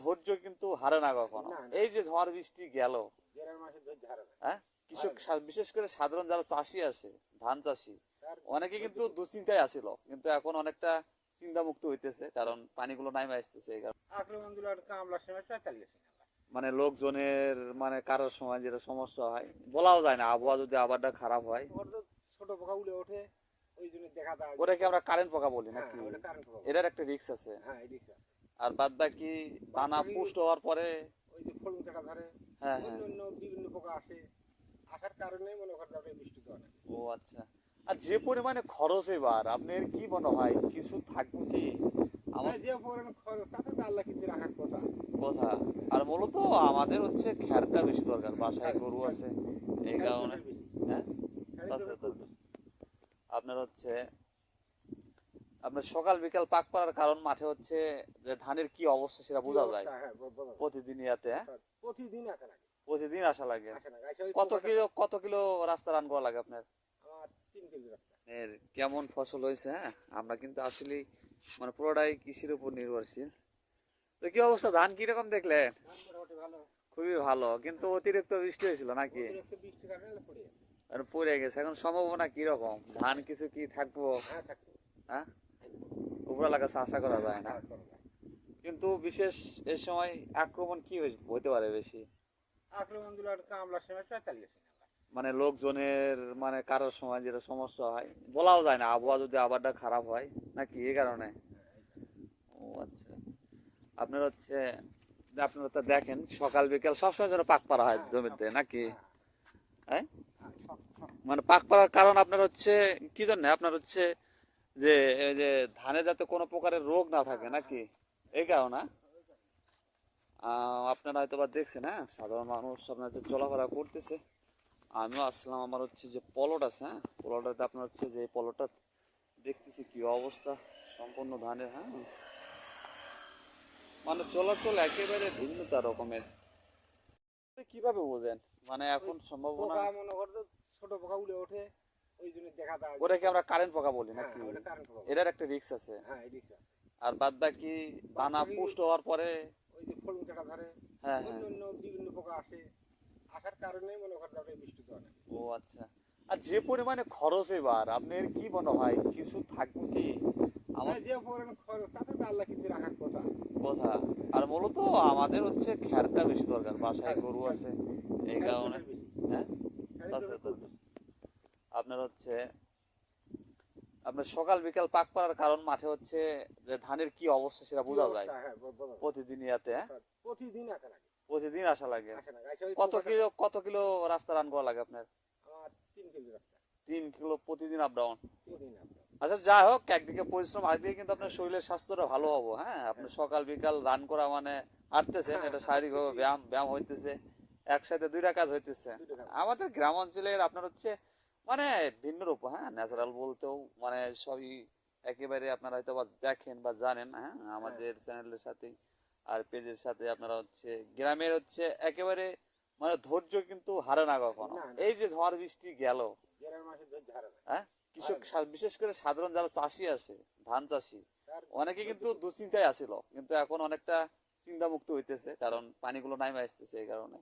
ধৈর্য কিন্তু হারে না কখনো। এই যে ঝড় বৃষ্টি গেল, হ্যাঁ, কৃষক বিশেষ করে সাধারণ যারা চাষি আছে, ধান চাষি, অনেকে কিন্তু দুশ্চিন্তায় আছিল, কিন্তু এখন অনেকটা চিন্তা মুক্ত হইতেছে, কারণ পানিগুলো নাইমে আসতেছে এই কারণে। মানে লোকজনের মানে কারোর সময় যেটা সমস্যা হয় বলাও যায় না, আবহাওয়া যদি আবহাওয়াটা খারাপ হয়, ছোট পোকা উড়ে ওঠে, ওই জন্য দেখা যায়। ওটাকে আমরা কারেন্ট পোকা বলি হ্যাঁ, নাকি? ওটা কারেন্ট পোকা বলে। এটার একটা রিস্ক আছে। হ্যাঁ, এই রিক্সা। আর বাদ বাকি দানা বাদবাকি পুষ্ট হওয়ার পরে, ওই যে ফলন কাটা ধরে, হ্যাঁ হ্যাঁ, অন্য অন্য বিভিন্ন পোকা আসে, আসার কারণে মনে করেন যে আপনার বৃষ্টি হয় না। ও আচ্ছা। আর যে পরিমাণে খরচ এবার, আপনার কি মনে হয় কিছু থাকবে কি? আমার হ্যাঁ, যে পরিমাণ খরচ তাতে তো আল্লাহ কিছু রাখার কথা। কথা, আর মূলত আমাদের হচ্ছে খ্যারটা বেশি দরকার, বাসায় হ্যাঁ, গরু আছে এই খালি কারণে। দরকার বেশি। হ্যাঁ, খালি তাছাড়া দরকার তো খুব বেশি। আপনার হচ্ছে আপনার সকাল বিকাল পাক করার কারণ মাঠে হচ্ছে যে ধানের কি অবস্থা সেটা কি বোঝা যায় অবস্থা, হ্যাঁ, বোঝা যায়। প্রতিদিন ইয়াতে, হ্যাঁ? প্রতিদিন আসে নাকি? প্রতিদিন আসা লাগে। আসে নাকি? আসে ওই কত কিলো রাস্তা রান করা লাগে আপনার? আমার 3 কিলো রাস্তা। এর কেমন ফসল হয়েছে? হ্যাঁ, আমরা কিন্তু আসলে মানে পুরোটাই কৃষির উপর নির্ভরশীল। তো কি অবস্থা, ধান কিরকম দেখলে? ধান মোটামুটি ভালো। খুবই ভালো, কিন্তু অতিরিক্ত বৃষ্টি হয়েছিল নাকি? অতিরিক্ত বৃষ্টির কারণে পড়ে গেছে। আর পড়ে গেছে, এখন সম্ভাবনা কিরকম, ধান কিছু কি থাকবো? হ্যাঁ, থাকবে। হ্যাঁ, উপরওয়ালার কাছে আশা করা যায় না। হ্যাঁ, করা যায়। কিন্তু বিশেষ এই সময় আক্রমণ কি হতে পারে বেশি? আক্রমণগুলো আর কামলার সময়টা চালিয়েছে। মানে লোকজনের মানে কারোর সময় যেটা সমস্যা হয় বলাও যায় না, আবহাওয়া যদি আবহাওয়াটা খারাপ হয় নাকি এই কারণে। ও আচ্ছা। আপনার হচ্ছে আপনারা তো দেখেন সকাল বিকাল সবসময় যেন পাক পাড়া হয় হ্যাঁ, জমিতে নাকি? হ্যাঁ, হ্যাঁ, হ্যাঁ, মানে পাক পাড়ার কারণ আপনার হচ্ছে কি জন্য? আপনার হচ্ছে যে এই যে ধানে যাতে কোনো প্রকারের রোগ না থাকে নাকি এই কারণে? আপনারা হয়তো বা দেখছেন, হ্যাঁ, সাধারণ মানুষ আপনার যে চলাফেরা করতেছে, আমিও আসলাম, আমার হচ্ছে যে পলট আছে, হ্যাঁ, পলটাতে আপনার হচ্ছে যে পলটটা দেখতেছি কি অবস্থা, সম্পূর্ণ ধানের, হ্যাঁ, মানে চলাচল একেবারে ভিন্নতা রকমের। কিভাবে বোঝেন মানে ওই এখন সম্ভাবনা? পোকা মনে করো ছোট পোকা উড়ে ওঠে, ওই জন্য দেখা যায়। ওটাকে আমরা কারেন্ট পোকা বলি হ্যাঁ, নাকি? ওটা কারেন্ট পোকা বলে। এটার একটা রিস্ক আছে। হ্যাঁ, এই রিক্সা। আর বাদ বাকি দানা বাদবাকি পুষ্ট হওয়ার পরে, ওই যে ফলন কাটা ধরে, হ্যাঁ অন্য হ্যাঁ, অন্য বিভিন্ন পোকা আসে, আসার কারণে মনে করেন যে আপনার বৃষ্টি হয় না। ও আচ্ছা। আর যে পরিমাণে খরচ এবার, আপনার কি মনে হয় কিছু থাকবে কি? আমার হ্যাঁ, যে পরিমাণ খরচ তাতে তো আল্লাহ কিছু রাখার কথা। কথা, আর মূলত আমাদের হচ্ছে খ্যারটা বেশি দরকার, বাসায় খালি গরু আছে এই খালি কারণে। দরকার বেশি। হ্যাঁ, খালি তাছাড়া দরকার তো খুব বেশি। আপনার হচ্ছে আপনার সকাল বিকাল পাক করার কারণ মাঠে হচ্ছে যে ধানের কি অবস্থা সেটা কি বোঝা যায় অবস্থা, হ্যাঁ, বোঝা যায়। প্রতিদিন ইয়াতে, হ্যাঁ? প্রতিদিন আসে নাকি? প্রতিদিন আসা লাগে। আসে নাকি? আসে ওই পোকাটা। কত কিলো রাস্তা রান করা লাগে আপনার? আমার 3 কিলো রাস্তা। 3 কিলো প্রতিদিন আপ ডাউন? প্রতিদিন আপনার। আচ্ছা, যাই হোক, একদিকে পরিশ্রম, আরেকদিকে কিন্তু আপনার শরীরের স্বাস্থ্যটা ভালো হবো, হ্যাঁ, আপনি হ্যাঁ, সকাল বিকাল রান করা মানে হাঁটতেছেন, হ্যাঁ, এটা হ্যাঁ, শারীরিকভাবে হাঁটতেছি। ব্যায়াম ব্যায়াম হইতেছে, একসাথে দুইটা কাজ হইতেছে। দুটো কাজ। আমাদের গ্রাম অঞ্চলের আপনার হচ্ছে মানে ভিন্ন রূপ, হ্যাঁ, ন্যাচারাল বলতেও মানে সবই একেবারে আপনারা হয়তো বা দেখেন বা জানেন, হ্যাঁ, হ্যাঁ, আমাদের চ্যানেলের সাথে আর পেজের সাথে আপনারা হচ্ছে গ্রামের হচ্ছে একেবারে মানে ধৈর্য কিন্তু হারে না কখনো। না, না। এই যে ঝড় বৃষ্টি গেল, গ্রামের মানুষের ধৈর্য হারে না। হ্যাঁ, হারে কৃষক না। বিশেষ করে সাধারণ যারা চাষি আছে, ধান চাষি, তার অনেকে ধৈর্য কিন্তু খুব। দুশ্চিন্তায় আছিল, কিন্তু এখন অনেকটা চিন্তা মুক্ত হইতেছে, কারণ পানিগুলো নাইমে আসতেছে এই কারণে।